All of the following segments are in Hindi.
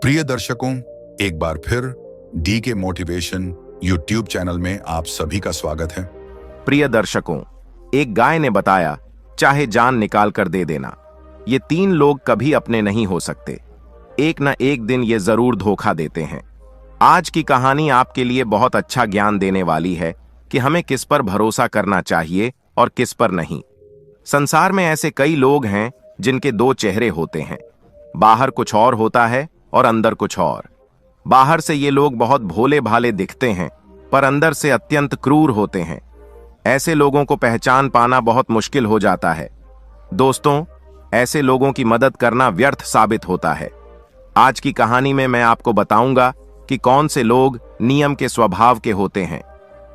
प्रिय दर्शकों, एक बार फिर डी के मोटिवेशन यूट्यूब चैनल में आप सभी का स्वागत है। प्रिय दर्शकों, एक गाय ने बताया, चाहे जान निकाल कर दे देना, ये तीन लोग कभी अपने नहीं हो सकते। एक न एक दिन ये जरूर धोखा देते हैं। आज की कहानी आपके लिए बहुत अच्छा ज्ञान देने वाली है कि हमें किस पर भरोसा करना चाहिए और किस पर नहीं। संसार में ऐसे कई लोग हैं जिनके दो चेहरे होते हैं। बाहर कुछ और होता है और अंदर कुछ और। बाहर से ये लोग बहुत भोले भाले दिखते हैं, पर अंदर से अत्यंत क्रूर होते हैं। ऐसे लोगों को पहचान पाना बहुत मुश्किल हो जाता है। दोस्तों, ऐसे लोगों की मदद करना व्यर्थ साबित होता है। आज की कहानी में मैं आपको बताऊंगा कि कौन से लोग नियम के स्वभाव के होते हैं।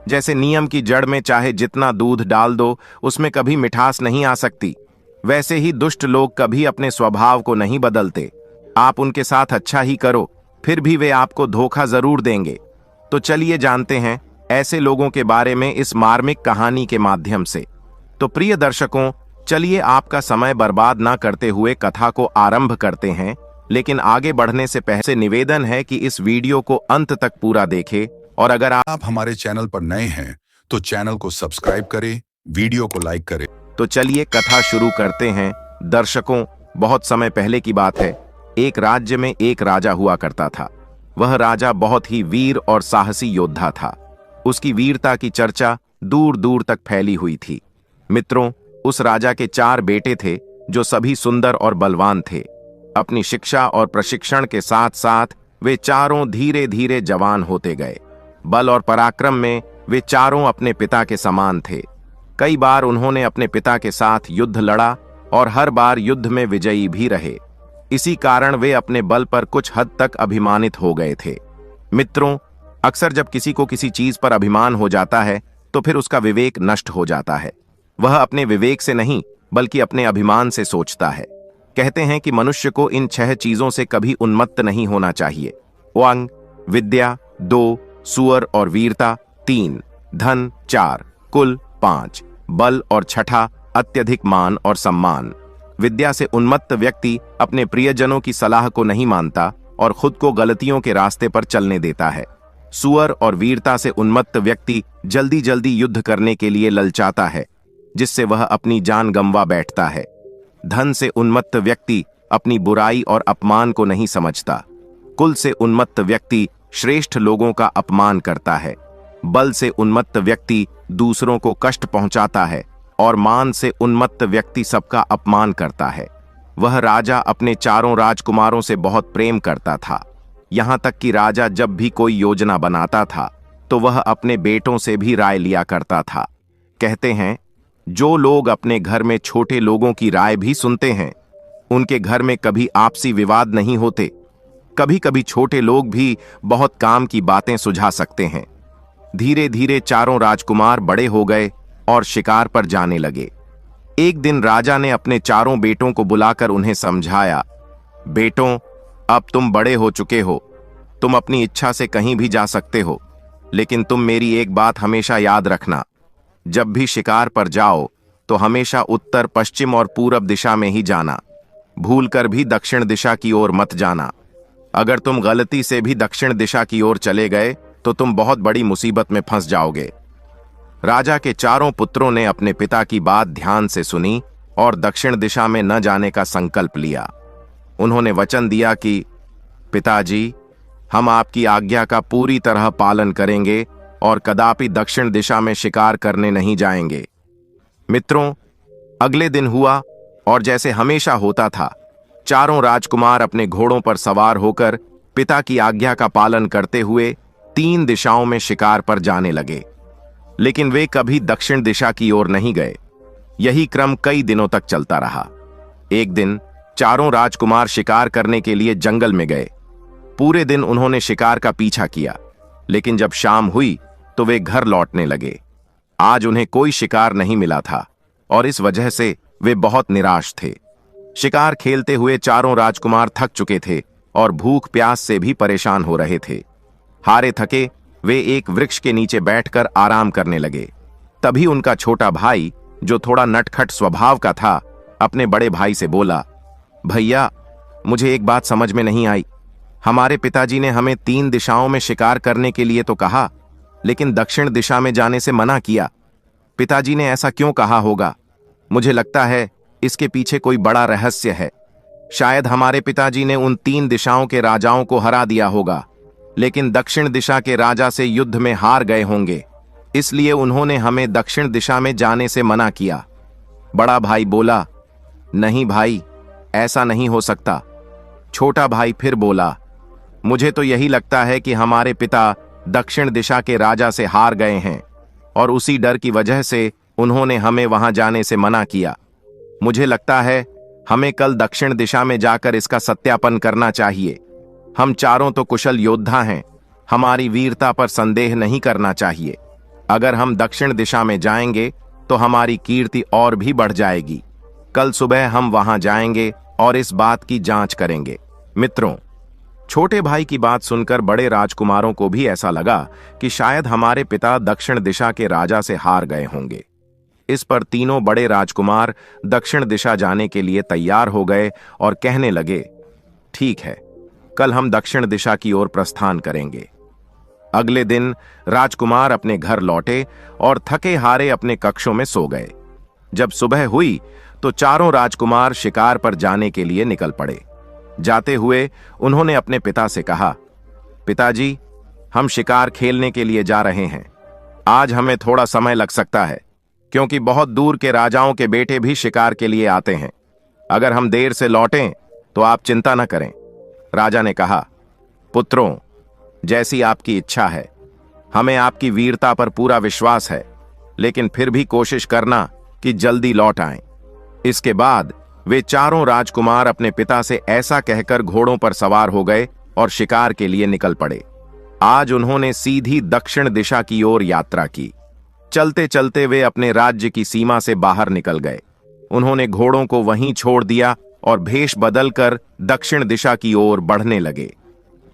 जैसे नियम की जड़ में चाहे जितना दूध डाल दो, उसमें कभी मिठास नहीं आ सकती, वैसे ही दुष्ट लोग कभी अपने स्वभाव को नहीं बदलते। आप उनके साथ अच्छा ही करो, फिर भी वे आपको धोखा जरूर देंगे। तो चलिए जानते हैं ऐसे लोगों के बारे में इस मार्मिक कहानी के माध्यम से। तो प्रिय दर्शकों, चलिए आपका समय बर्बाद ना करते हुए कथा को आरंभ करते हैं। लेकिन आगे बढ़ने से पहले निवेदन है कि इस वीडियो को अंत तक पूरा देखें, और अगर आप हमारे चैनल पर नए हैं तो चैनल को सब्सक्राइब करें, वीडियो को लाइक करें। तो चलिए कथा शुरू करते हैं। दर्शकों, बहुत समय पहले की बात है। एक राज्य में एक राजा हुआ करता था। वह राजा बहुत ही वीर और साहसी योद्धा था। उसकी वीरता की चर्चा दूर दूर तक फैली हुई थी। मित्रों, उस राजा के 4 बेटे थे जो सभी सुंदर और बलवान थे। अपनी शिक्षा और प्रशिक्षण के साथ साथ वे चारों धीरे धीरे जवान होते गए। बल और पराक्रम में वे चारों अपने पिता के समान थे। कई बार उन्होंने अपने पिता के साथ युद्ध लड़ा और हर बार युद्ध में विजयी भी रहे। इसी कारण वे अपने बल पर कुछ हद तक अभिमानित हो गए थे। मित्रों, अक्सर जब किसी को किसी चीज पर अभिमान हो जाता है तो फिर उसका विवेक नष्ट हो जाता है। वह अपने विवेक से नहीं बल्कि अपने अभिमान से सोचता है। कहते हैं कि मनुष्य को इन 6 चीजों से कभी उन्मत्त नहीं होना चाहिए। वांग, विद्या 2, सुअर और वीरता 3, धन 4, कुल 5, बल और 6 अत्यधिक मान और सम्मान। विद्या से उन्मत्त व्यक्ति अपने प्रियजनों की सलाह को नहीं मानता और खुद को गलतियों के रास्ते पर चलने देता है। सुअर और वीरता से उन्मत्त व्यक्ति जल्दी जल्दी युद्ध करने के लिए ललचाता है, जिससे वह अपनी जान गंवा बैठता है। धन से उन्मत्त व्यक्ति अपनी बुराई और अपमान को नहीं समझता। कुल से उन्मत्त व्यक्ति श्रेष्ठ लोगों का अपमान करता है। बल से उन्मत्त व्यक्ति दूसरों को कष्ट पहुंचाता है और मान से उन्मत्त व्यक्ति सबका अपमान करता है। वह राजा अपने चारों राजकुमारों से बहुत प्रेम करता था। यहां तक कि राजा जब भी कोई योजना बनाता था तो वह अपने बेटों से भी राय लिया करता था। कहते हैं, जो लोग अपने घर में छोटे लोगों की राय भी सुनते हैं, उनके घर में कभी आपसी विवाद नहीं होते। कभी कभी छोटे लोग भी बहुत काम की बातें सुझा सकते हैं। धीरे धीरे चारों राजकुमार बड़े हो गए और शिकार पर जाने लगे। एक दिन राजा ने अपने चारों बेटों को बुलाकर उन्हें समझाया, बेटों, अब तुम बड़े हो चुके हो। तुम अपनी इच्छा से कहीं भी जा सकते हो, लेकिन तुम मेरी एक बात हमेशा याद रखना। जब भी शिकार पर जाओ तो हमेशा उत्तर, पश्चिम और पूरब दिशा में ही जाना। भूलकर भी दक्षिण दिशा की ओर मत जाना। अगर तुम गलती से भी दक्षिण दिशा की ओर चले गए तो तुम बहुत बड़ी मुसीबत में फंस जाओगे। राजा के चारों पुत्रों ने अपने पिता की बात ध्यान से सुनी और दक्षिण दिशा में न जाने का संकल्प लिया। उन्होंने वचन दिया कि पिताजी, हम आपकी आज्ञा का पूरी तरह पालन करेंगे और कदापि दक्षिण दिशा में शिकार करने नहीं जाएंगे। मित्रों, अगले दिन हुआ और जैसे हमेशा होता था, चारों राजकुमार अपने घोड़ों पर सवार होकर पिता की आज्ञा का पालन करते हुए 3 दिशाओं में शिकार पर जाने लगे। लेकिन वे कभी दक्षिण दिशा की ओर नहीं गए। यही क्रम कई दिनों तक चलता रहा। एक दिन चारों राजकुमार शिकार करने के लिए जंगल में गए। पूरे दिन उन्होंने शिकार का पीछा किया, लेकिन जब शाम हुई तो वे घर लौटने लगे। आज उन्हें कोई शिकार नहीं मिला था और इस वजह से वे बहुत निराश थे। शिकार खेलते हुए चारों राजकुमार थक चुके थे और भूख प्यास से भी परेशान हो रहे थे। हारे थके वे एक वृक्ष के नीचे बैठकर आराम करने लगे। तभी उनका छोटा भाई, जो थोड़ा नटखट स्वभाव का था, अपने बड़े भाई से बोला, भैया, मुझे एक बात समझ में नहीं आई। हमारे पिताजी ने हमें 3 दिशाओं में शिकार करने के लिए तो कहा, लेकिन दक्षिण दिशा में जाने से मना किया। पिताजी ने ऐसा क्यों कहा होगा? मुझे लगता है इसके पीछे कोई बड़ा रहस्य है। शायद हमारे पिताजी ने उन 3 दिशाओं के राजाओं को हरा दिया होगा, लेकिन दक्षिण दिशा के राजा से युद्ध में हार गए होंगे, इसलिए उन्होंने हमें दक्षिण दिशा में जाने से मना किया। बड़ा भाई बोला, नहीं भाई, ऐसा नहीं हो सकता। छोटा भाई फिर बोला, मुझे तो यही लगता है कि हमारे पिता दक्षिण दिशा के राजा से हार गए हैं और उसी डर की वजह से उन्होंने हमें वहां जाने से मना किया। मुझे लगता है हमें कल दक्षिण दिशा में जाकर इसका सत्यापन करना चाहिए। हम चारों तो कुशल योद्धा हैं, हमारी वीरता पर संदेह नहीं करना चाहिए। अगर हम दक्षिण दिशा में जाएंगे तो हमारी कीर्ति और भी बढ़ जाएगी। कल सुबह हम वहां जाएंगे और इस बात की जांच करेंगे। मित्रों, छोटे भाई की बात सुनकर बड़े राजकुमारों को भी ऐसा लगा कि शायद हमारे पिता दक्षिण दिशा के राजा से हार गए होंगे। इस पर तीनों बड़े राजकुमार दक्षिण दिशा जाने के लिए तैयार हो गए और कहने लगे, ठीक है, कल हम दक्षिण दिशा की ओर प्रस्थान करेंगे। अगले दिन राजकुमार अपने घर लौटे और थके हारे अपने कक्षों में सो गए। जब सुबह हुई तो चारों राजकुमार शिकार पर जाने के लिए निकल पड़े। जाते हुए उन्होंने अपने पिता से कहा, पिताजी, हम शिकार खेलने के लिए जा रहे हैं। आज हमें थोड़ा समय लग सकता है, क्योंकि बहुत दूर के राजाओं के बेटे भी शिकार के लिए आते हैं। अगर हम देर से लौटें तो आप चिंता न करें। राजा ने कहा, पुत्रों, जैसी आपकी इच्छा है। हमें आपकी वीरता पर पूरा विश्वास है, लेकिन फिर भी कोशिश करना कि जल्दी लौट आएं। इसके बाद वे चारों राजकुमार अपने पिता से ऐसा कहकर घोड़ों पर सवार हो गए और शिकार के लिए निकल पड़े। आज उन्होंने सीधी दक्षिण दिशा की ओर यात्रा की। चलते चलते वे अपने राज्य की सीमा से बाहर निकल गए। उन्होंने घोड़ों को वहीं छोड़ दिया और भेष बदलकर दक्षिण दिशा की ओर बढ़ने लगे।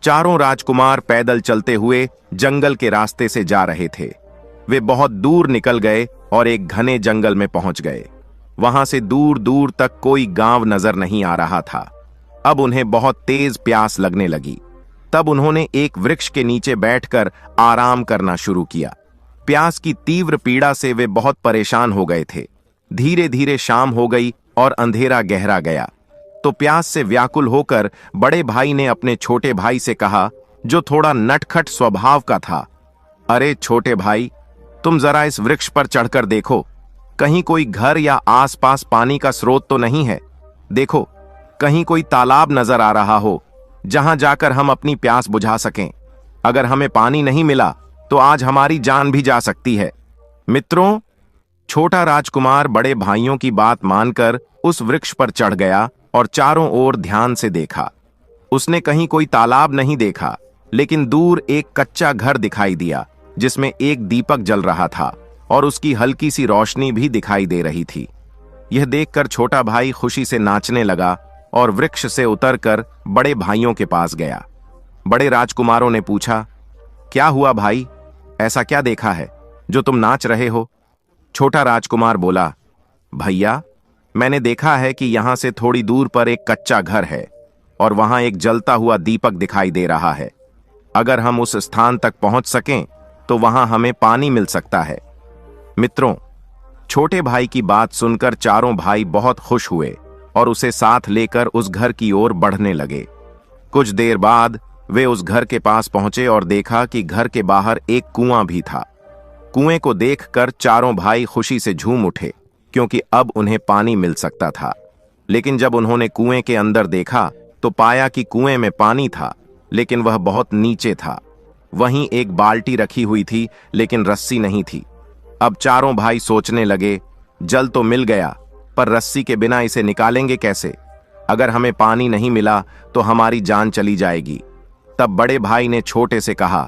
चारों राजकुमार पैदल चलते हुए जंगल के रास्ते से जा रहे थे। वे बहुत दूर निकल गए और एक घने जंगल में पहुंच गए। वहां से दूर दूर तक कोई गांव नजर नहीं आ रहा था। अब उन्हें बहुत तेज प्यास लगने लगी। तब उन्होंने एक वृक्ष के नीचे बैठकर आराम करना शुरू किया। प्यास की तीव्र पीड़ा से वे बहुत परेशान हो गए थे। धीरे धीरे शाम हो गई और अंधेरा गहरा गया। तो प्यास से व्याकुल होकर बड़े भाई ने अपने छोटे भाई से कहा, जो थोड़ा नटखट स्वभाव का था, अरे छोटे भाई, तुम जरा इस वृक्ष पर चढ़कर देखो, कहीं कोई घर या आसपास पानी का स्रोत तो नहीं है। देखो, कहीं कोई तालाब नजर आ रहा हो जहां जाकर हम अपनी प्यास बुझा सकें। अगर हमें पानी नहीं मिला तो आज हमारी जान भी जा सकती है। मित्रों, छोटा राजकुमार बड़े भाइयों की बात मानकर उस वृक्ष पर चढ़ गया और चारों ओर ध्यान से देखा। उसने कहीं कोई तालाब नहीं देखा, लेकिन दूर एक कच्चा घर दिखाई दिया जिसमें एक दीपक जल रहा था और उसकी हल्की सी रोशनी भी दिखाई दे रही थी। यह देखकर छोटा भाई खुशी से नाचने लगा और वृक्ष से उतरकर बड़े भाइयों के पास गया। बड़े राजकुमारों ने पूछा, क्या हुआ भाई, ऐसा क्या देखा है जो तुम नाच रहे हो? छोटा राजकुमार बोला, भैया, मैंने देखा है कि यहां से थोड़ी दूर पर एक कच्चा घर है और वहां एक जलता हुआ दीपक दिखाई दे रहा है। अगर हम उस स्थान तक पहुंच सकें तो वहां हमें पानी मिल सकता है। मित्रों, छोटे भाई की बात सुनकर चारों भाई बहुत खुश हुए और उसे साथ लेकर उस घर की ओर बढ़ने लगे। कुछ देर बाद वे उस घर के पास पहुंचे और देखा कि घर के बाहर एक कुआं भी था। कुएं को देखकर चारों भाई खुशी से झूम उठे, क्योंकि अब उन्हें पानी मिल सकता था। लेकिन जब उन्होंने कुएं के अंदर देखा तो पाया कि कुएं में पानी था, लेकिन वह बहुत नीचे था। वहीं एक बाल्टी रखी हुई थी, लेकिन रस्सी नहीं थी। अब चारों भाई सोचने लगे, जल तो मिल गया, पर रस्सी के बिना इसे निकालेंगे कैसे? अगर हमें पानी नहीं मिला तो हमारी जान चली जाएगी। तब बड़े भाई ने छोटे से कहा,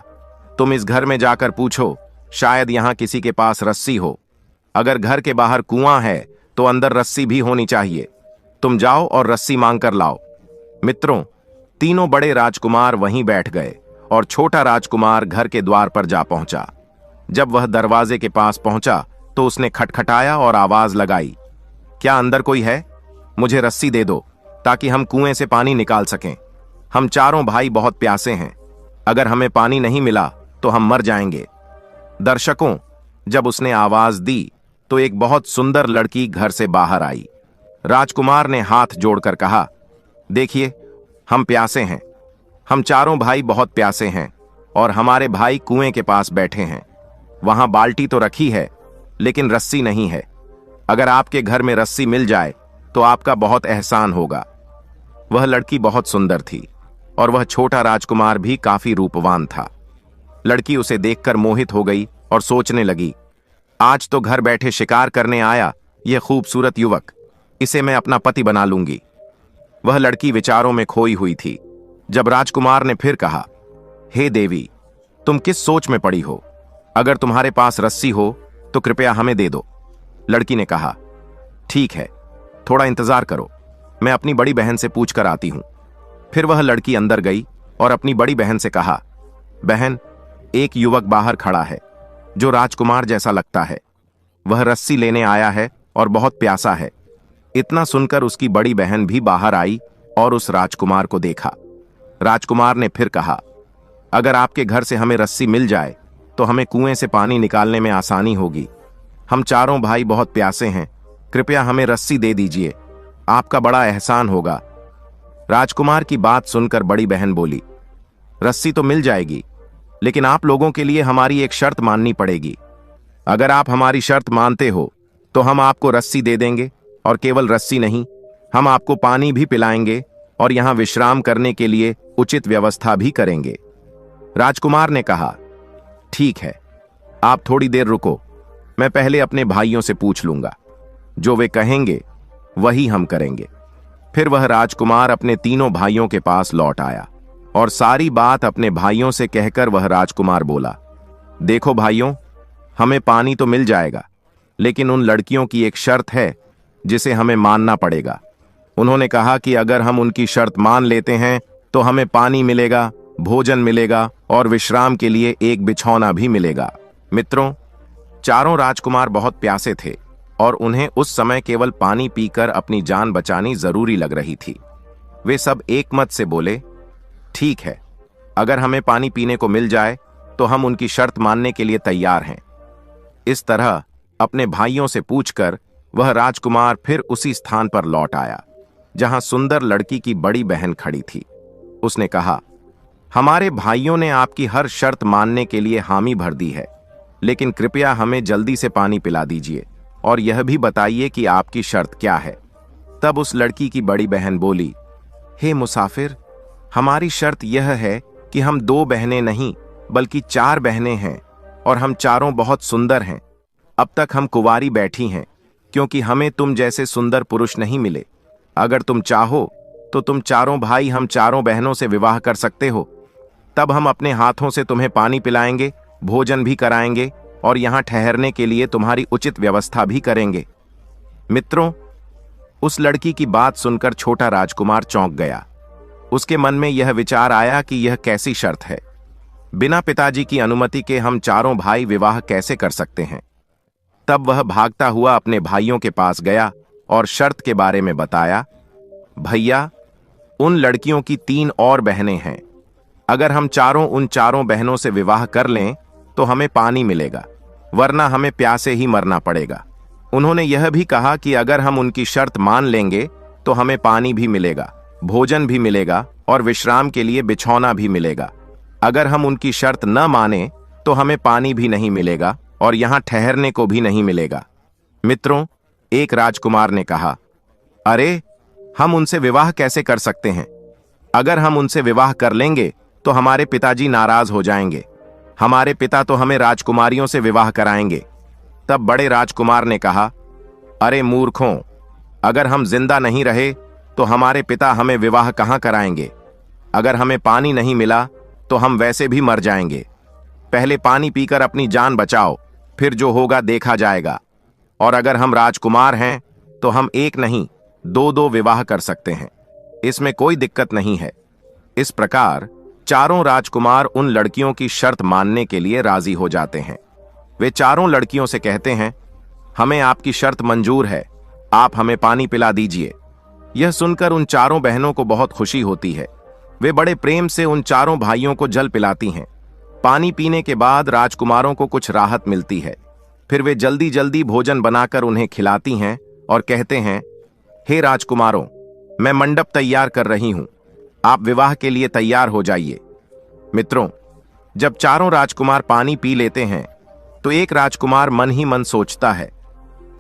तुम इस घर में जाकर पूछो, शायद यहां किसी के पास रस्सी हो। अगर घर के बाहर कुआं है तो अंदर रस्सी भी होनी चाहिए। तुम जाओ और रस्सी मांग कर लाओ। मित्रों, तीनों बड़े राजकुमार वहीं बैठ गए और छोटा राजकुमार घर के द्वार पर जा पहुंचा। जब वह दरवाजे के पास पहुंचा तो उसने खटखटाया और आवाज लगाई, क्या अंदर कोई है? मुझे रस्सी दे दो ताकि हम कुएं से पानी निकाल सकें। हम चारों भाई बहुत प्यासे हैं। अगर हमें पानी नहीं मिला तो हम मर जाएंगे। दर्शकों, जब उसने आवाज दी तो एक बहुत सुंदर लड़की घर से बाहर आई। राजकुमार ने हाथ जोड़कर कहा, देखिए, हम प्यासे हैं। हम चारों भाई बहुत प्यासे हैं और हमारे भाई कुएं के पास बैठे हैं। वहां बाल्टी तो रखी है, लेकिन रस्सी नहीं है। अगर आपके घर में रस्सी मिल जाए तो आपका बहुत एहसान होगा। वह लड़की बहुत सुंदर थी और वह छोटा राजकुमार भी काफी रूपवान था। लड़की उसे देखकर मोहित हो गई और सोचने लगी, आज तो घर बैठे शिकार करने आया यह खूबसूरत युवक, इसे मैं अपना पति बना लूंगी। वह लड़की विचारों में खोई हुई थी जब राजकुमार ने फिर कहा, हे देवी, तुम किस सोच में पड़ी हो? अगर तुम्हारे पास रस्सी हो तो कृपया हमें दे दो। लड़की ने कहा, ठीक है, थोड़ा इंतजार करो, मैं अपनी बड़ी बहन से पूछ कर आती हूं। फिर वह लड़की अंदर गई और अपनी बड़ी बहन से कहा, बहन, एक युवक बाहर खड़ा है जो राजकुमार जैसा लगता है। वह रस्सी लेने आया है और बहुत प्यासा है। इतना सुनकर उसकी बड़ी बहन भी बाहर आई और उस राजकुमार को देखा। राजकुमार ने फिर कहा, अगर आपके घर से हमें रस्सी मिल जाए तो हमें कुएं से पानी निकालने में आसानी होगी। हम चारों भाई बहुत प्यासे हैं, कृपया हमें रस्सी दे दीजिए, आपका बड़ा एहसान होगा। राजकुमार की बात सुनकर बड़ी बहन बोली, रस्सी तो मिल जाएगी, लेकिन आप लोगों के लिए हमारी एक शर्त माननी पड़ेगी। अगर आप हमारी शर्त मानते हो तो हम आपको रस्सी दे देंगे, और केवल रस्सी नहीं, हम आपको पानी भी पिलाएंगे और यहां विश्राम करने के लिए उचित व्यवस्था भी करेंगे। राजकुमार ने कहा, ठीक है, आप थोड़ी देर रुको, मैं पहले अपने भाइयों से पूछ लूंगा। जो वे कहेंगे वही हम करेंगे। फिर वह राजकुमार अपने तीनों भाइयों के पास लौट आया और सारी बात अपने भाइयों से कहकर वह राजकुमार बोला, देखो भाइयों, हमें पानी तो मिल जाएगा, लेकिन उन लड़कियों की एक शर्त है जिसे हमें मानना पड़ेगा। उन्होंने कहा कि अगर हम उनकी शर्त मान लेते हैं तो हमें पानी मिलेगा, भोजन मिलेगा और विश्राम के लिए एक बिछौना भी मिलेगा। मित्रों, चारों राजकुमार बहुत प्यासे थे और उन्हें उस समय केवल पानी पीकर अपनी जान बचानी जरूरी लग रही थी। वे सब एक मत से बोले, ठीक है, अगर हमें पानी पीने को मिल जाए तो हम उनकी शर्त मानने के लिए तैयार हैं। इस तरह अपने भाइयों से पूछकर वह राजकुमार फिर उसी स्थान पर लौट आया जहां सुंदर लड़की की बड़ी बहन खड़ी थी। उसने कहा, हमारे भाइयों ने आपकी हर शर्त मानने के लिए हामी भर दी है, लेकिन कृपया हमें जल्दी से पानी पिला दीजिए और यह भी बताइए कि आपकी शर्त क्या है। तब उस लड़की की बड़ी बहन बोली, हे मुसाफिर, हमारी शर्त यह है कि हम 2 बहनें नहीं बल्कि 4 बहनें हैं और हम चारों बहुत सुंदर हैं। अब तक हम कुंवारी बैठी हैं क्योंकि हमें तुम जैसे सुंदर पुरुष नहीं मिले। अगर तुम चाहो तो तुम चारों भाई हम चारों बहनों से विवाह कर सकते हो। तब हम अपने हाथों से तुम्हें पानी पिलाएंगे, भोजन भी कराएंगे और यहां ठहरने के लिए तुम्हारी उचित व्यवस्था भी करेंगे। मित्रों, उस लड़की की बात सुनकर छोटा राजकुमार चौंक गया। उसके मन में यह विचार आया कि यह कैसी शर्त है। बिना पिताजी की अनुमति के हम चारों भाई विवाह कैसे कर सकते हैं। तब वह भागता हुआ अपने भाइयों के पास गया और शर्त के बारे में बताया, भैया, उन लड़कियों की 3 और बहनें हैं। अगर हम चारों उन चारों बहनों से विवाह कर लें तो हमें पानी मिलेगा, वरना हमें प्यासे ही मरना पड़ेगा। उन्होंने यह भी कहा कि अगर हम उनकी शर्त मान लेंगे तो हमें पानी भी मिलेगा, भोजन भी मिलेगा और विश्राम के लिए बिछौना भी मिलेगा। अगर हम उनकी शर्त न माने तो हमें पानी भी नहीं मिलेगा और यहां ठहरने को भी नहीं मिलेगा। मित्रों, एक राजकुमार ने कहा, अरे, हम उनसे विवाह कैसे कर सकते हैं? अगर हम उनसे विवाह कर लेंगे तो हमारे पिताजी नाराज हो जाएंगे। हमारे पिता तो हमें राजकुमारियों से विवाह कराएंगे। तब बड़े राजकुमार ने कहा, अरे मूर्खों, अगर हम जिंदा नहीं रहे तो हमारे पिता हमें विवाह कहां कराएंगे। अगर हमें पानी नहीं मिला तो हम वैसे भी मर जाएंगे। पहले पानी पीकर अपनी जान बचाओ, फिर जो होगा देखा जाएगा। और अगर हम राजकुमार हैं तो हम एक नहीं 2-2 विवाह कर सकते हैं, इसमें कोई दिक्कत नहीं है। इस प्रकार चारों राजकुमार उन लड़कियों की शर्त मानने के लिए राजी हो जाते हैं। वे चारों लड़कियों से कहते हैं, हमें आपकी शर्त मंजूर है, आप हमें पानी पिला दीजिए। यह सुनकर उन चारों बहनों को बहुत खुशी होती है। वे बड़े प्रेम से उन चारों भाइयों को जल पिलाती हैं। पानी पीने के बाद राजकुमारों को कुछ राहत मिलती है। फिर वे जल्दी जल्दी भोजन बनाकर उन्हें खिलाती हैं और कहते हैं, हे राजकुमारों, मैं मंडप तैयार कर रही हूं, आप विवाह के लिए तैयार हो जाइए। मित्रों, जब चारों राजकुमार पानी पी लेते हैं तो एक राजकुमार मन ही मन सोचता है,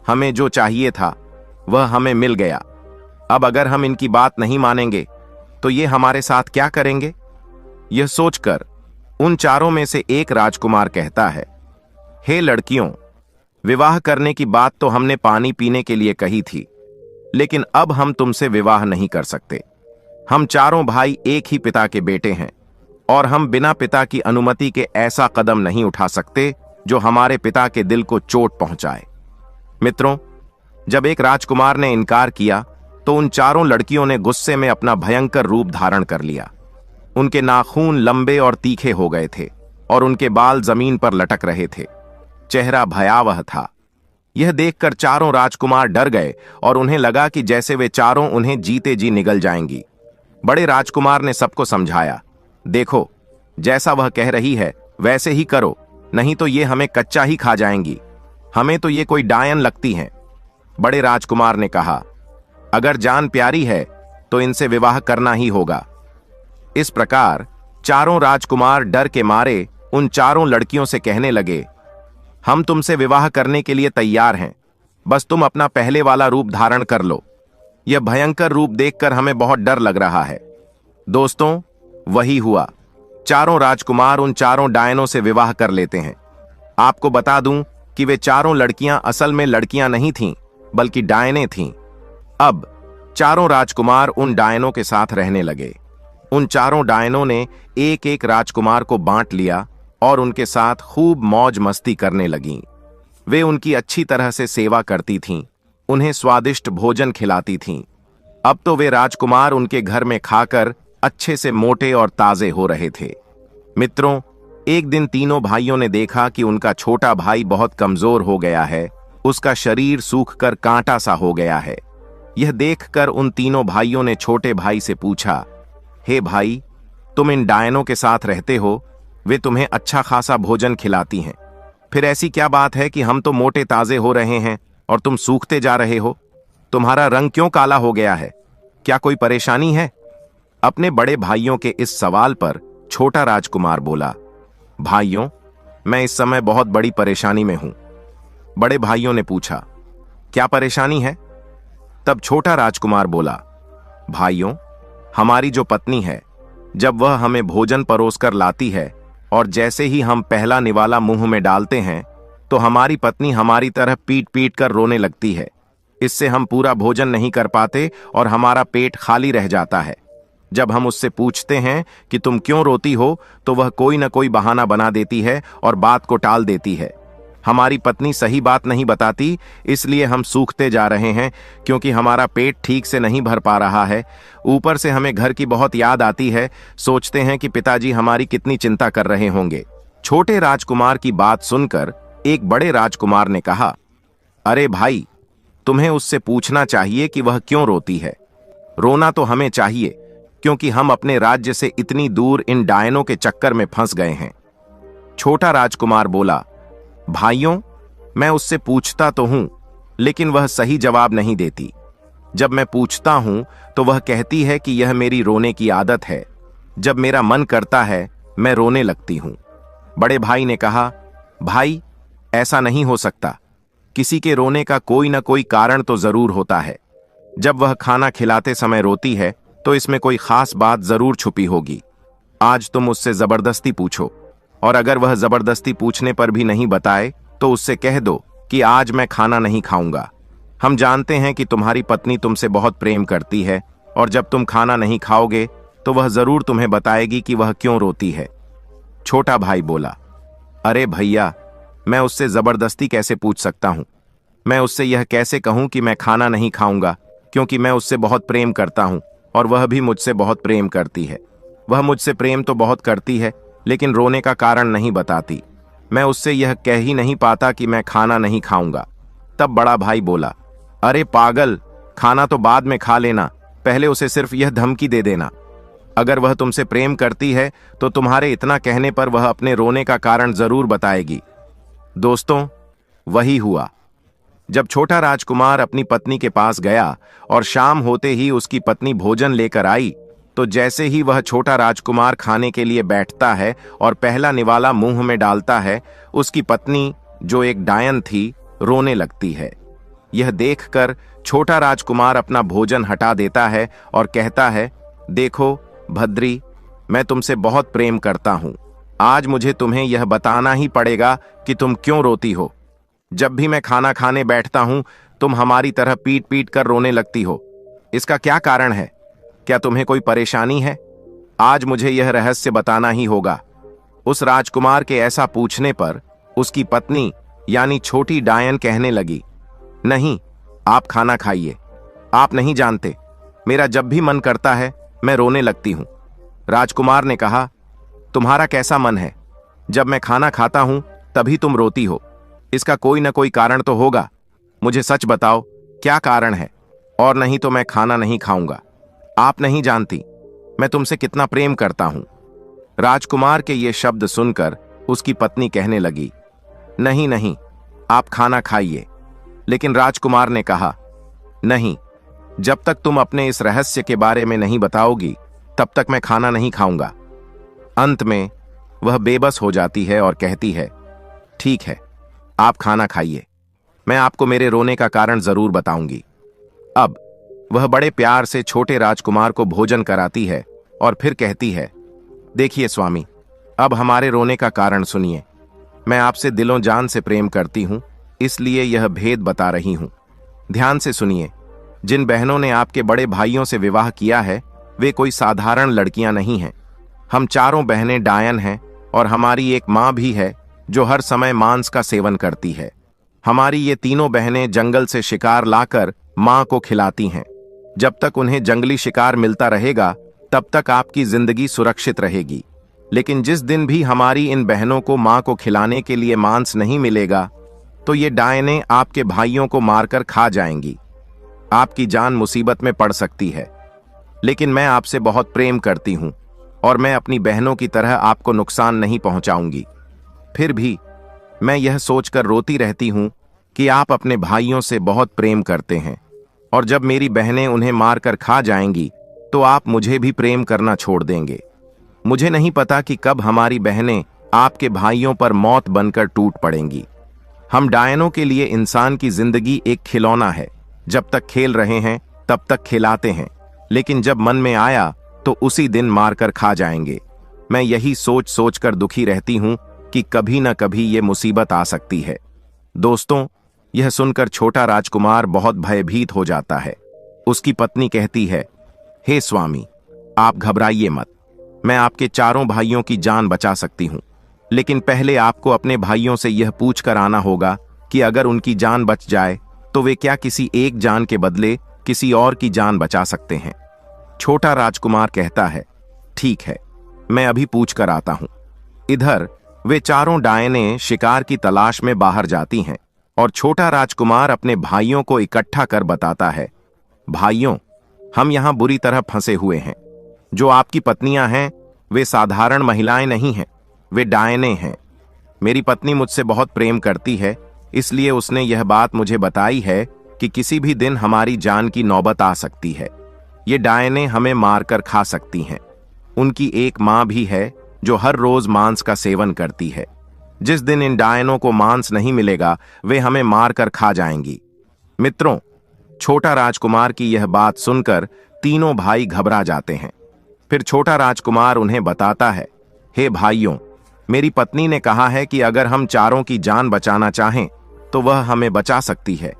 हमें जो चाहिए था वह हमें मिल गया। अब अगर हम इनकी बात नहीं मानेंगे तो ये हमारे साथ क्या करेंगे? यह सोचकर उन चारों में से एक राजकुमार कहता है, हे लड़कियों, विवाह करने की बात तो हमने पानी पीने के लिए कही थी, लेकिन अब हम तुमसे विवाह नहीं कर सकते। हम चारों भाई एक ही पिता के बेटे हैं और हम बिना पिता की अनुमति के ऐसा कदम नहीं उठा सकते जो हमारे पिता के दिल को चोट पहुंचाए। मित्रों, जब एक राजकुमार ने इनकार किया तो उन चारों लड़कियों ने गुस्से में अपना भयंकर रूप धारण कर लिया। उनके नाखून लंबे और तीखे हो गए थे और उनके बाल जमीन पर लटक रहे थे। चेहरा भयावह था। यह देखकर चारों राजकुमार डर गए और उन्हें लगा कि जैसे वे चारों उन्हें जीते जी निगल जाएंगी। बड़े राजकुमार ने सबको समझाया, देखो, जैसा वह कह रही है वैसे ही करो, नहीं तो ये हमें कच्चा ही खा जाएंगी। हमें तो ये कोई डायन लगती हैं। बड़े राजकुमार ने कहा, अगर जान प्यारी है तो इनसे विवाह करना ही होगा। इस प्रकार चारों राजकुमार डर के मारे उन चारों लड़कियों से कहने लगे, हम तुमसे विवाह करने के लिए तैयार हैं, बस तुम अपना पहले वाला रूप धारण कर लो। यह भयंकर रूप देखकर हमें बहुत डर लग रहा है। दोस्तों, वही हुआ। चारों राजकुमार उन चारों डायनों से विवाह कर लेते हैं। आपको बता दूं कि वे चारों लड़कियां असल में लड़कियां नहीं थीं, बल्कि डायने थीं। अब चारों राजकुमार उन डायनों के साथ रहने लगे। उन चारों डायनों ने एक एक राजकुमार को बांट लिया और उनके साथ खूब मौज मस्ती करने लगीं। वे उनकी अच्छी तरह से सेवा करती थीं, उन्हें स्वादिष्ट भोजन खिलाती थीं। अब तो वे राजकुमार उनके घर में खाकर अच्छे से मोटे और ताजे हो रहे थे। मित्रों, एक दिन तीनों भाइयों ने देखा कि उनका छोटा भाई बहुत कमजोर हो गया है। उसका शरीर सूखकर कांटा सा हो गया है। यह देखकर उन तीनों भाइयों ने छोटे भाई से पूछा, हे भाई, तुम इन डायनों के साथ रहते हो, वे तुम्हें अच्छा खासा भोजन खिलाती हैं, फिर ऐसी क्या बात है कि हम तो मोटे ताजे हो रहे हैं और तुम सूखते जा रहे हो? तुम्हारा रंग क्यों काला हो गया है? क्या कोई परेशानी है? अपने बड़े भाइयों के इस सवाल पर छोटा राजकुमार बोला, भाइयों, मैं इस समय बहुत बड़ी परेशानी में हूं। बड़े भाइयों ने पूछा, क्या परेशानी है? तब छोटा राजकुमार बोला, भाइयों, हमारी जो पत्नी है, जब वह हमें भोजन परोसकर लाती है और जैसे ही हम पहला निवाला मुंह में डालते हैं तो हमारी पत्नी हमारी तरह पीट पीट कर रोने लगती है। इससे हम पूरा भोजन नहीं कर पाते और हमारा पेट खाली रह जाता है। जब हम उससे पूछते हैं कि तुम क्यों रोती हो तो वह कोई न कोई बहाना बना देती है और बात को टाल देती है। हमारी पत्नी सही बात नहीं बताती, इसलिए हम सूखते जा रहे हैं, क्योंकि हमारा पेट ठीक से नहीं भर पा रहा है। ऊपर से हमें घर की बहुत याद आती है। सोचते हैं कि पिताजी हमारी कितनी चिंता कर रहे होंगे। छोटे राजकुमार की बात सुनकर एक बड़े राजकुमार ने कहा, अरे भाई, तुम्हें उससे पूछना चाहिए कि वह क्यों रोती है। रोना तो हमें चाहिए, क्योंकि हम अपने राज्य से इतनी दूर इन डायनों के चक्कर में फंस गए हैं। छोटा राजकुमार बोला, भाइयों, मैं उससे पूछता तो हूं, लेकिन वह सही जवाब नहीं देती। जब मैं पूछता हूं तो वह कहती है कि यह मेरी रोने की आदत है। जब मेरा मन करता है मैं रोने लगती हूं। बड़े भाई ने कहा, भाई, ऐसा नहीं हो सकता। किसी के रोने का कोई ना कोई कारण तो जरूर होता है। जब वह खाना खिलाते समय रोती है तो इसमें कोई खास बात जरूर छुपी होगी। आज तुम उससे जबरदस्ती पूछो, और अगर वह जबरदस्ती पूछने पर भी नहीं बताए तो उससे कह दो कि आज मैं खाना नहीं खाऊंगा। हम जानते हैं कि तुम्हारी पत्नी तुमसे बहुत प्रेम करती है, और जब तुम खाना नहीं खाओगे तो वह जरूर तुम्हें बताएगी कि वह क्यों रोती है। छोटा भाई बोला, अरे भैया, मैं उससे जबरदस्ती कैसे पूछ सकता हूं? मैं उससे यह कैसे कहूं कि मैं खाना नहीं खाऊंगा, क्योंकि मैं उससे बहुत प्रेम करता हूं और वह भी मुझसे बहुत प्रेम करती है। वह मुझसे प्रेम तो बहुत करती है, लेकिन रोने का कारण नहीं बताती। मैं उससे यह कह ही नहीं पाता कि मैं खाना नहीं खाऊंगा। तब बड़ा भाई बोला, अरे पागल, खाना तो बाद में खा लेना, पहले उसे सिर्फ यह धमकी दे देना। अगर वह तुमसे प्रेम करती है तो तुम्हारे इतना कहने पर वह अपने रोने का कारण जरूर बताएगी। दोस्तों, वही हुआ। जब छोटा राजकुमार अपनी पत्नी के पास गया और शाम होते ही उसकी पत्नी भोजन लेकर आई, तो जैसे ही वह छोटा राजकुमार खाने के लिए बैठता है और पहला निवाला मुंह में डालता है, उसकी पत्नी, जो एक डायन थी, रोने लगती है। यह देखकर छोटा राजकुमार अपना भोजन हटा देता है और कहता है, देखो भद्री, मैं तुमसे बहुत प्रेम करता हूं। आज मुझे तुम्हें यह बताना ही पड़ेगा कि तुम क्यों रोती हो। जब भी मैं खाना खाने बैठता हूं, तुम हमारी तरह पीट पीट कर रोने लगती हो। इसका क्या कारण है? क्या तुम्हें कोई परेशानी है? आज मुझे यह रहस्य बताना ही होगा। उस राजकुमार के ऐसा पूछने पर उसकी पत्नी यानी छोटी डायन कहने लगी, नहीं, आप खाना खाइए। आप नहीं जानते, मेरा जब भी मन करता है मैं रोने लगती हूं। राजकुमार ने कहा, तुम्हारा कैसा मन है? जब मैं खाना खाता हूं तभी तुम रोती हो। इसका कोई ना कोई कारण तो होगा। मुझे सच बताओ, क्या कारण है? और नहीं तो मैं खाना नहीं खाऊंगा। आप नहीं जानती मैं तुमसे कितना प्रेम करता हूं। राजकुमार के ये शब्द सुनकर उसकी पत्नी कहने लगी, नहीं नहीं, आप खाना खाइए। लेकिन राजकुमार ने कहा, नहीं, जब तक तुम अपने इस रहस्य के बारे में नहीं बताओगी तब तक मैं खाना नहीं खाऊंगा। अंत में वह बेबस हो जाती है और कहती है, ठीक है, आप खाना खाइए, मैं आपको मेरे रोने का कारण जरूर बताऊंगी। अब वह बड़े प्यार से छोटे राजकुमार को भोजन कराती है और फिर कहती है, देखिए स्वामी, अब हमारे रोने का कारण सुनिए। मैं आपसे दिलों जान से प्रेम करती हूं, इसलिए यह भेद बता रही हूं। ध्यान से सुनिए। जिन बहनों ने आपके बड़े भाइयों से विवाह किया है, वे कोई साधारण लड़कियां नहीं हैं। हम चारों बहनें डायन हैं और हमारी एक मां भी है जो हर समय मांस का सेवन करती है। हमारी ये तीनों बहनें जंगल से शिकार लाकर मां को खिलाती हैं। जब तक उन्हें जंगली शिकार मिलता रहेगा तब तक आपकी जिंदगी सुरक्षित रहेगी। लेकिन जिस दिन भी हमारी इन बहनों को मां को खिलाने के लिए मांस नहीं मिलेगा, तो ये डायनें आपके भाइयों को मारकर खा जाएंगी। आपकी जान मुसीबत में पड़ सकती है। लेकिन मैं आपसे बहुत प्रेम करती हूं और मैं अपनी बहनों की तरह आपको नुकसान नहीं पहुंचाऊंगी। फिर भी मैं यह सोचकर रोती रहती हूं कि आप अपने भाइयों से बहुत प्रेम करते हैं और जब मेरी बहनें उन्हें मारकर खा जाएंगी तो आप मुझे भी प्रेम करना छोड़ देंगे। मुझे नहीं पता कि कब हमारी बहनें आपके भाइयों पर मौत बनकर टूट पड़ेंगी। हम डायनों के लिए इंसान की जिंदगी एक खिलौना है। जब तक खेल रहे हैं तब तक खिलाते हैं, लेकिन जब मन में आया तो उसी दिन मारकर खा जाएंगे। मैं यही सोच सोच कर दुखी रहती हूं कि कभी न कभी ये मुसीबत आ सकती है। दोस्तों, यह सुनकर छोटा राजकुमार बहुत भयभीत हो जाता है। उसकी पत्नी कहती है, हे स्वामी, आप घबराइए मत, मैं आपके चारों भाइयों की जान बचा सकती हूं। लेकिन पहले आपको अपने भाइयों से यह पूछ कर आना होगा कि अगर उनकी जान बच जाए तो वे क्या किसी एक जान के बदले किसी और की जान बचा सकते हैं। छोटा राजकुमार कहता है, ठीक है, मैं अभी पूछ कर आता हूं। इधर वे चारों डायनें शिकार की तलाश में बाहर जाती हैं और छोटा राजकुमार अपने भाइयों को इकट्ठा कर बताता है, भाइयों, हम यहां बुरी तरह फंसे हुए हैं। जो आपकी पत्नियां हैं वे साधारण महिलाएं नहीं हैं, वे डायनें हैं। मेरी पत्नी मुझसे बहुत प्रेम करती है, इसलिए उसने यह बात मुझे बताई है कि किसी भी दिन हमारी जान की नौबत आ सकती है। ये डायनें हमें मारकर खा सकती हैं। उनकी एक मां भी है जो हर रोज मांस का सेवन करती है। जिस दिन इन डायनों को मांस नहीं मिलेगा वे हमें मारकर खा जाएंगी। मित्रों, छोटा राजकुमार की यह बात सुनकर तीनों भाई घबरा जाते हैं। फिर छोटा राजकुमार उन्हें बताता है, हे भाइयों, मेरी पत्नी ने कहा है कि अगर हम चारों की जान बचाना चाहें तो वह हमें बचा सकती है,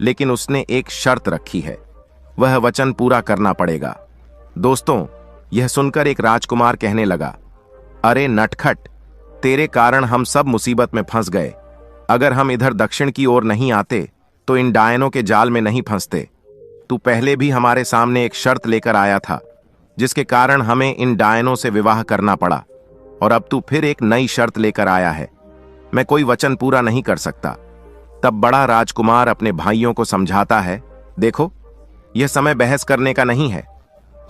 लेकिन उसने एक शर्त रखी है, वह वचन पूरा करना पड़ेगा। दोस्तों, यह सुनकर एक राजकुमार कहने लगा, अरे नटखट, तेरे कारण हम सब मुसीबत में फंस गए। अगर हम इधर दक्षिण की ओर नहीं आते तो इन डायनों के जाल में नहीं फंसते। तू पहले भी हमारे सामने एक शर्त लेकर आया था, जिसके कारण हमें इन डायनों से विवाह करना पड़ा, और अब तू फिर एक नई शर्त लेकर आया है। मैं कोई वचन पूरा नहीं कर सकता। तब बड़ा राजकुमार अपने भाइयों को समझाता है, देखो, यह समय बहस करने का नहीं है।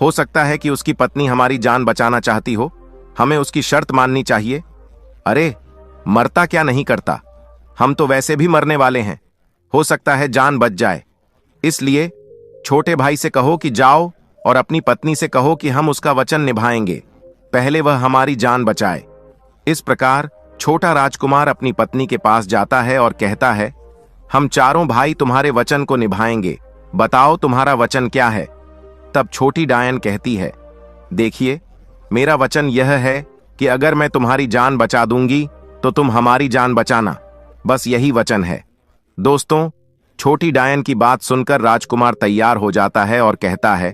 हो सकता है कि उसकी पत्नी हमारी जान बचाना चाहती हो। हमें उसकी शर्त माननी चाहिए। अरे, मरता क्या नहीं करता, हम तो वैसे भी मरने वाले हैं। हो सकता है जान बच जाए। इसलिए छोटे भाई से कहो कि जाओ और अपनी पत्नी से कहो कि हम उसका वचन निभाएंगे, पहले वह हमारी जान बचाए। इस प्रकार छोटा राजकुमार अपनी पत्नी के पास जाता है और कहता है, हम चारों भाई तुम्हारे वचन को निभाएंगे, बताओ तुम्हारा वचन क्या है। तब छोटी डायन कहती है, देखिए, मेरा वचन यह है कि अगर मैं तुम्हारी जान बचा दूंगी तो तुम हमारी जान बचाना, बस यही वचन है। दोस्तों, छोटी डायन की बात सुनकर राजकुमार तैयार हो जाता है और कहता है,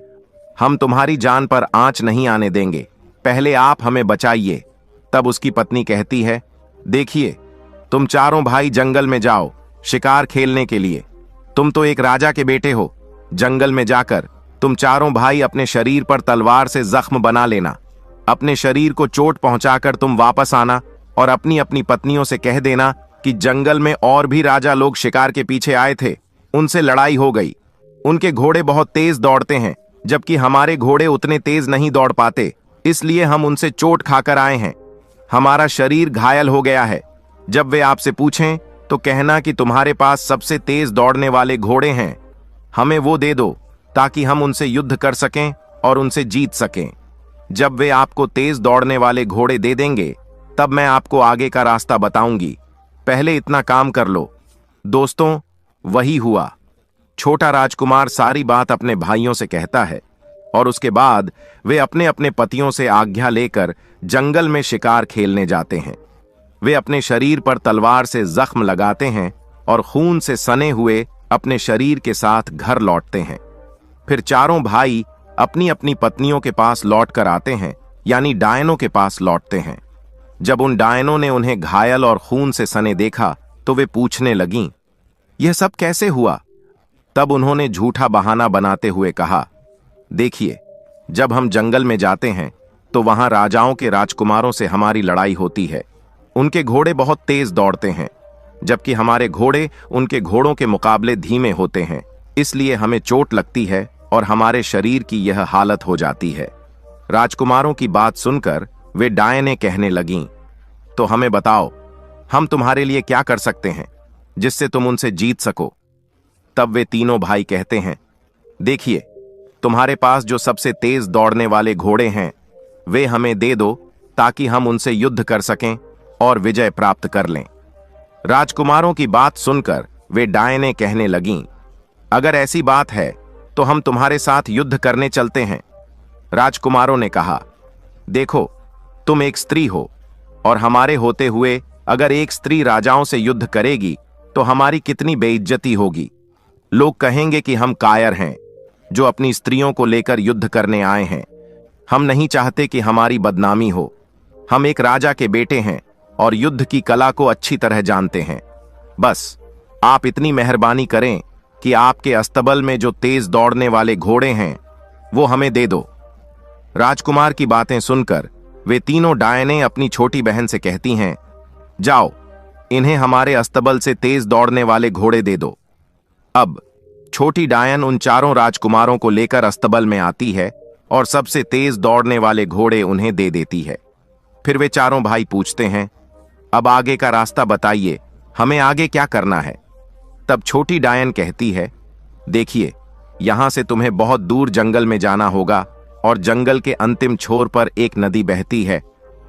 हम तुम्हारी जान पर आंच नहीं आने देंगे, पहले आप हमें बचाइए। तब उसकी पत्नी कहती है, देखिए, तुम चारों भाई जंगल में जाओ शिकार खेलने के लिए। तुम तो एक राजा के बेटे हो। जंगल में जाकर तुम चारों भाई अपने शरीर पर तलवार से जख्म बना लेना। अपने शरीर को चोट पहुंचाकर तुम वापस आना और अपनी अपनी पत्नियों से कह देना कि जंगल में और भी राजा लोग शिकार के पीछे आए थे, उनसे लड़ाई हो गई। उनके घोड़े बहुत तेज दौड़ते हैं, जबकि हमारे घोड़े उतने तेज नहीं दौड़ पाते, इसलिए हम उनसे चोट खाकर आए हैं। हमारा शरीर घायल हो गया है। जब वे आपसे पूछें तो कहना कि तुम्हारे पास सबसे तेज दौड़ने वाले घोड़े हैं, हमें वो दे दो ताकि हम उनसे युद्ध कर सकें और उनसे जीत सकें। जब वे आपको तेज दौड़ने वाले घोड़े दे देंगे, तब मैं आपको आगे का रास्ता बताऊंगी। पहले इतना काम कर लो। दोस्तों, वही हुआ। छोटा राजकुमार सारी बात अपने भाइयों से कहता है और उसके बाद वे अपने अपने पतियों से आज्ञा लेकर जंगल में शिकार खेलने जाते हैं। वे अपने शरीर पर तलवार से जख्म लगाते हैं और खून से सने हुए अपने शरीर के साथ घर लौटते हैं। फिर चारों भाई अपनी अपनी पत्नियों के पास लौट कर आते हैं, यानी डायनों के पास लौटते हैं। जब उन डायनों ने उन्हें घायल और खून से सने देखा तो वे पूछने लगीं, यह सब कैसे हुआ? तब उन्होंने झूठा बहाना बनाते हुए कहा, देखिए, जब हम जंगल में जाते हैं तो वहां राजाओं के राजकुमारों से हमारी लड़ाई होती है। उनके घोड़े बहुत तेज दौड़ते हैं, जबकि हमारे घोड़े उनके घोड़ों के मुकाबले धीमे होते हैं, इसलिए हमें चोट लगती है और हमारे शरीर की यह हालत हो जाती है। राजकुमारों की बात सुनकर वे डायनें कहने लगीं, तो हमें बताओ, हम तुम्हारे लिए क्या कर सकते हैं जिससे तुम उनसे जीत सको। तब वे तीनों भाई कहते हैं, देखिए, तुम्हारे पास जो सबसे तेज दौड़ने वाले घोड़े हैं वे हमें दे दो ताकि हम उनसे युद्ध कर सकें और विजय प्राप्त कर लें। राजकुमारों की बात सुनकर वे डायनें कहने लगीं, अगर ऐसी बात है तो हम तुम्हारे साथ युद्ध करने चलते हैं। राजकुमारों ने कहा, देखो, तुम एक स्त्री हो और हमारे होते हुए अगर एक स्त्री राजाओं से युद्ध करेगी तो हमारी कितनी बेइज्जती होगी। लोग कहेंगे कि हम कायर हैं जो अपनी स्त्रियों को लेकर युद्ध करने आए हैं। हम नहीं चाहते कि हमारी बदनामी हो। हम एक राजा के बेटे हैं और युद्ध की कला को अच्छी तरह जानते हैं। बस आप इतनी मेहरबानी करें कि आपके अस्तबल में जो तेज दौड़ने वाले घोड़े हैं वो हमें दे दो। राजकुमार की बातें सुनकर वे तीनों डायनें अपनी छोटी बहन से कहती हैं, जाओ, इन्हें हमारे अस्तबल से तेज दौड़ने वाले घोड़े दे दो। अब छोटी डायन उन चारों राजकुमारों को लेकर अस्तबल में आती है और सबसे तेज दौड़ने वाले घोड़े उन्हें दे देती है। फिर वे चारों भाई पूछते हैं, अब आगे का रास्ता बताइए, हमें आगे क्या करना है। तब छोटी डायन कहती है, देखिए, यहां से तुम्हें बहुत दूर जंगल में जाना होगा और जंगल के अंतिम छोर पर एक नदी बहती है।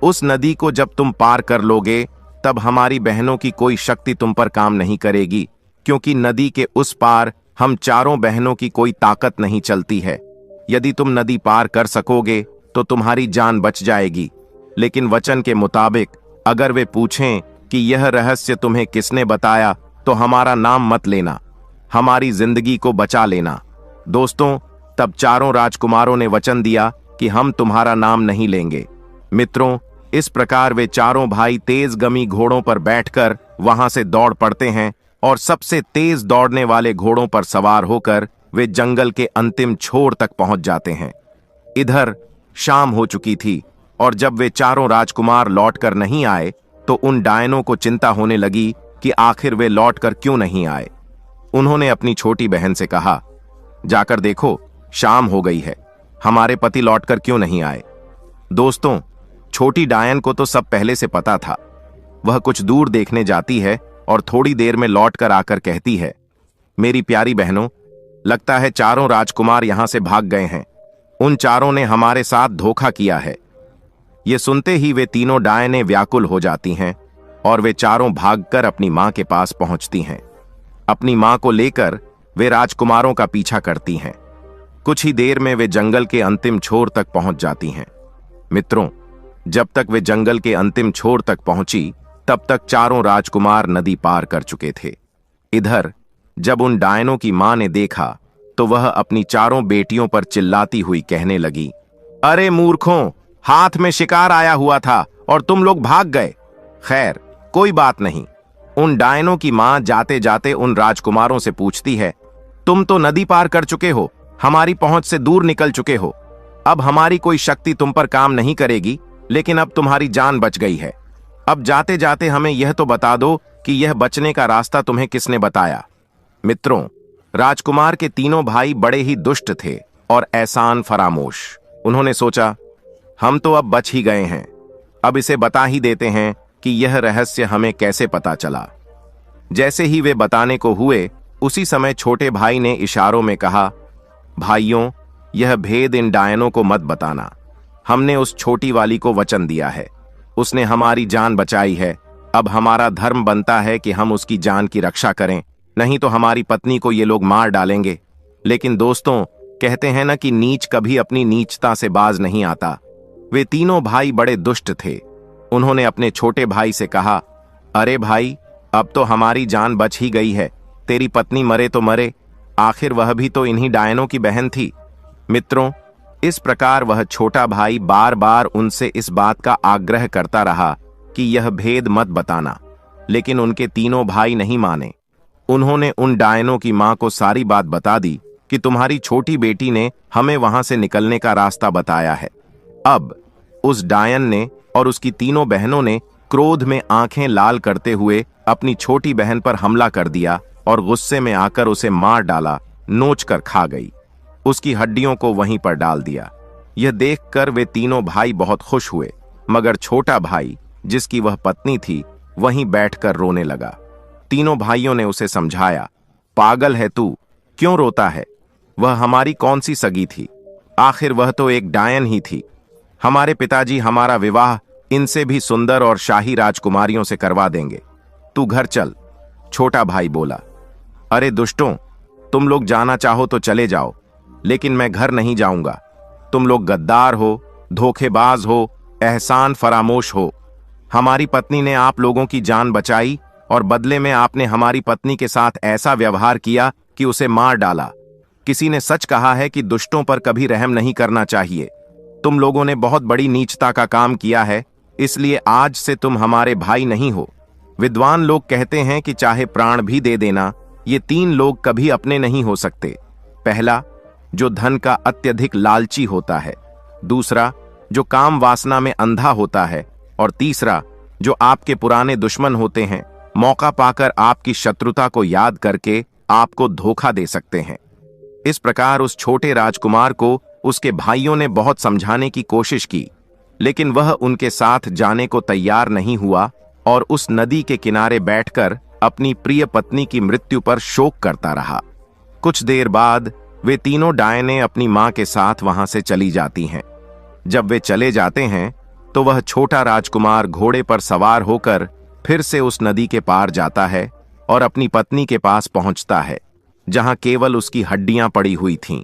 उस नदी को जब तुम पार कर लोगे तब हमारी बहनों की कोई शक्ति तुम पर काम नहीं करेगी, क्योंकि नदी के उस पार हम चारों बहनों की कोई ताकत नहीं चलती है। यदि तुम नदी पार कर सकोगे तो तुम्हारी जान बच जाएगी, लेकिन वचन के मुताबिक अगर वे पूछें कि यह रहस्य तुम्हें किसने बताया तो हमारा नाम मत लेना, हमारी जिंदगी को बचा लेना। दोस्तों, तब चारों राजकुमारों ने वचन दिया कि हम तुम्हारा नाम नहीं लेंगे। मित्रों, इस प्रकार वे चारों भाई तेजगमी घोड़ों पर बैठकर वहां से दौड़ पड़ते हैं और सबसे तेज दौड़ने वाले घोड़ों पर सवार होकर वे जंगल के अंतिम छोर तक पहुंच जाते हैं। इधर शाम हो चुकी थी और जब वे चारों राजकुमार लौटकर नहीं आए तो उन डायनों को चिंता होने लगी कि आखिर वे लौटकर क्यों नहीं आए। उन्होंने अपनी छोटी बहन से कहा, जाकर देखो, शाम हो गई है, हमारे पति लौटकर क्यों नहीं आए? दोस्तों, छोटी डायन को तो सब पहले से पता था। वह कुछ दूर देखने जाती है और थोड़ी देर में लौटकर आकर कहती है, मेरी प्यारी बहनों, लगता है चारों राजकुमार यहां से भाग गए हैं। उन चारों ने हमारे साथ धोखा किया है। ये सुनते ही वे तीनों डायनें व्याकुल हो जाती हैं और वे चारों भागकर अपनी मां के पास पहुंचती हैं। अपनी मां को लेकर वे राजकुमारों का पीछा करती हैं। कुछ ही देर में वे जंगल के अंतिम छोर तक पहुंच जाती हैं। मित्रों, जब तक वे जंगल के अंतिम छोर तक पहुंची, तब तक चारों राजकुमार नदी पार कर चुके थे। इधर जब उन डायनों की मां ने देखा तो वह अपनी चारों बेटियों पर चिल्लाती हुई कहने लगी, अरे मूर्खों, हाथ में शिकार आया हुआ था और तुम लोग भाग गए। खैर, कोई बात नहीं। उन डायनों की मां जाते जाते उन राजकुमारों से पूछती है, तुम तो नदी पार कर चुके हो, हमारी पहुंच से दूर निकल चुके हो। अब हमारी कोई शक्ति तुम पर काम नहीं करेगी, लेकिन अब तुम्हारी जान बच गई है। अब जाते जाते हमें यह तो बता दो कि यह बचने का रास्ता तुम्हें किसने बताया? मित्रों, राजकुमार के तीनों भाई बड़े ही दुष्ट थे और एहसान फरामोश। उन्होंने सोचा, हम तो अब बच ही गए हैं, अब इसे बता ही देते हैं कि यह रहस्य हमें कैसे पता चला। जैसे ही वे बताने को हुए, उसी समय छोटे भाई ने इशारों में कहा, भाइयों, यह भेद इन डायनों को मत बताना। हमने उस छोटी वाली को वचन दिया है, उसने हमारी जान बचाई है। अब हमारा धर्म बनता है कि हम उसकी जान की रक्षा करें, नहीं तो हमारी पत्नी को ये लोग मार डालेंगे। लेकिन दोस्तों, कहते हैं ना कि नीच कभी अपनी नीचता से बाज नहीं आता। वे तीनों भाई बड़े दुष्ट थे। उन्होंने अपने छोटे भाई से कहा, अरे भाई, अब तो हमारी जान बच ही गई है। तेरी पत्नी मरे तो मरे, आखिर वह भी तो इन्हीं डायनों की बहन थी। मित्रों, इस प्रकार वह छोटा भाई बार बार उनसे इस बात का आग्रह करता रहा कि यह भेद मत बताना, लेकिन उनके तीनों भाई नहीं माने। उन्होंने उन डायनों की मां को सारी बात बता दी कि तुम्हारी छोटी बेटी ने हमें वहां से निकलने का रास्ता बताया है। अब उस डायन ने और उसकी तीनों बहनों ने क्रोध में आंखें लाल करते हुए अपनी छोटी बहन पर हमला कर दिया और गुस्से में आकर उसे मार डाला, नोच कर खा गई। उसकी हड्डियों को वहीं पर डाल दिया। यह देखकर वे तीनों भाई बहुत खुश हुए, मगर छोटा भाई, जिसकी वह पत्नी थी, वहीं बैठकर रोने लगा। तीनों भाइयों ने उसे समझाया, पागल है तू, क्यों रोता है? वह हमारी कौन सी सगी थी? आखिर वह तो एक डायन ही थी। हमारे पिताजी हमारा विवाह इनसे भी सुंदर और शाही राजकुमारियों से करवा देंगे। तू घर चल। छोटा भाई बोला, अरे दुष्टों, तुम लोग जाना चाहो तो चले जाओ, लेकिन मैं घर नहीं जाऊंगा। तुम लोग गद्दार हो, धोखेबाज हो, एहसान फरामोश हो। हमारी पत्नी ने आप लोगों की जान बचाई और बदले में आपने हमारी पत्नी के साथ ऐसा व्यवहार किया कि उसे मार डाला। किसी ने सच कहा है कि दुष्टों पर कभी रहम नहीं करना चाहिए। तुम लोगों ने बहुत बड़ी नीचता का काम किया है, इसलिए आज से तुम हमारे भाई नहीं हो। विद्वान लोग कहते हैं कि चाहे प्राण भी दे देना, ये तीन लोग कभी अपने नहीं हो सकते। पहला, जो धन का अत्यधिक लालची होता है। दूसरा, जो काम वासना में अंधा होता है। और तीसरा, जो आपके पुराने दुश्मन होते हैं, मौका पाकर आपकी शत्रुता को याद करके आपको धोखा दे सकते हैं। इस प्रकार उस छोटे राजकुमार को उसके भाइयों ने बहुत समझाने की कोशिश की, लेकिन वह उनके साथ जाने को तैयार नहीं हुआ और उस नदी के किनारे बैठकर अपनी प्रिय पत्नी की मृत्यु पर शोक करता रहा। कुछ देर बाद वे तीनों डायनें अपनी मां के साथ वहां से चली जाती हैं। जब वे चले जाते हैं तो वह छोटा राजकुमार घोड़े पर सवार होकर फिर से उस नदी के पार जाता है और अपनी पत्नी के पास पहुंचता है, जहां केवल उसकी हड्डियां पड़ी हुई थीं।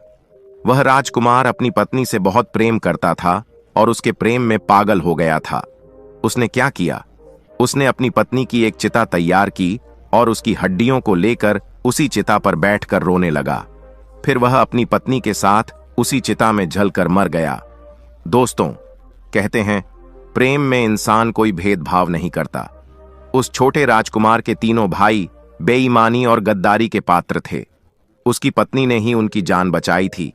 वह राजकुमार अपनी पत्नी से बहुत प्रेम करता था और उसके प्रेम में पागल हो गया था। उसने क्या किया? उसने अपनी पत्नी की एक चिता तैयार की और उसकी हड्डियों को लेकर उसी चिता पर बैठकर रोने लगा। फिर वह अपनी पत्नी के साथ उसी चिता में जलकर मर गया। दोस्तों, कहते हैं, प्रेम में इंसान कोई भेदभाव नहीं करता। उस छोटे राजकुमार के तीनों भाई बेईमानी और गद्दारी के पात्र थे। उसकी पत्नी ने ही उनकी जान बचाई थी,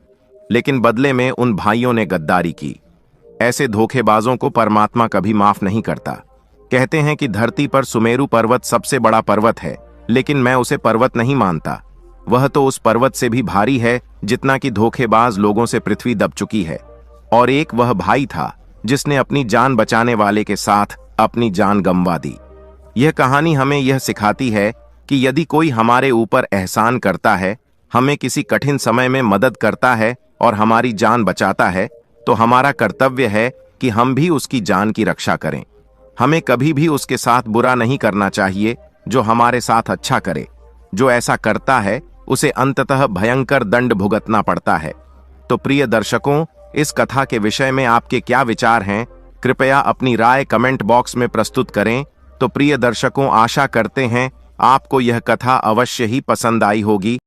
लेकिन बदले में उन भाइयों ने गद्दारी की। ऐसे धोखेबाजों को परमात्मा कभी माफ नहीं करता। कहते हैं कि धरती पर सुमेरु पर्वत सबसे बड़ा पर्वत है, लेकिन मैं उसे पर्वत नहीं मानता। वह तो उस पर्वत से भी भारी है जितना कि धोखेबाज लोगों से पृथ्वी दब चुकी है। और एक वह भाई था जिसने अपनी जान बचाने वाले के साथ अपनी जान गंवा दी। यह कहानी हमें यह सिखाती है कि यदि कोई हमारे ऊपर एहसान करता है, हमें किसी कठिन समय में मदद करता है और हमारी जान बचाता है, तो हमारा कर्तव्य है कि हम भी उसकी जान की रक्षा करें। हमें कभी भी उसके साथ बुरा नहीं करना चाहिए जो हमारे साथ अच्छा करे। जो ऐसा करता है उसे अंततः भयंकर दंड भुगतना पड़ता है। तो प्रिय दर्शकों, इस कथा के विषय में आपके क्या विचार हैं? कृपया अपनी राय कमेंट बॉक्स में प्रस्तुत करें। तो प्रिय दर्शकों, आशा करते हैं आपको यह कथा अवश्य ही पसंद आई होगी।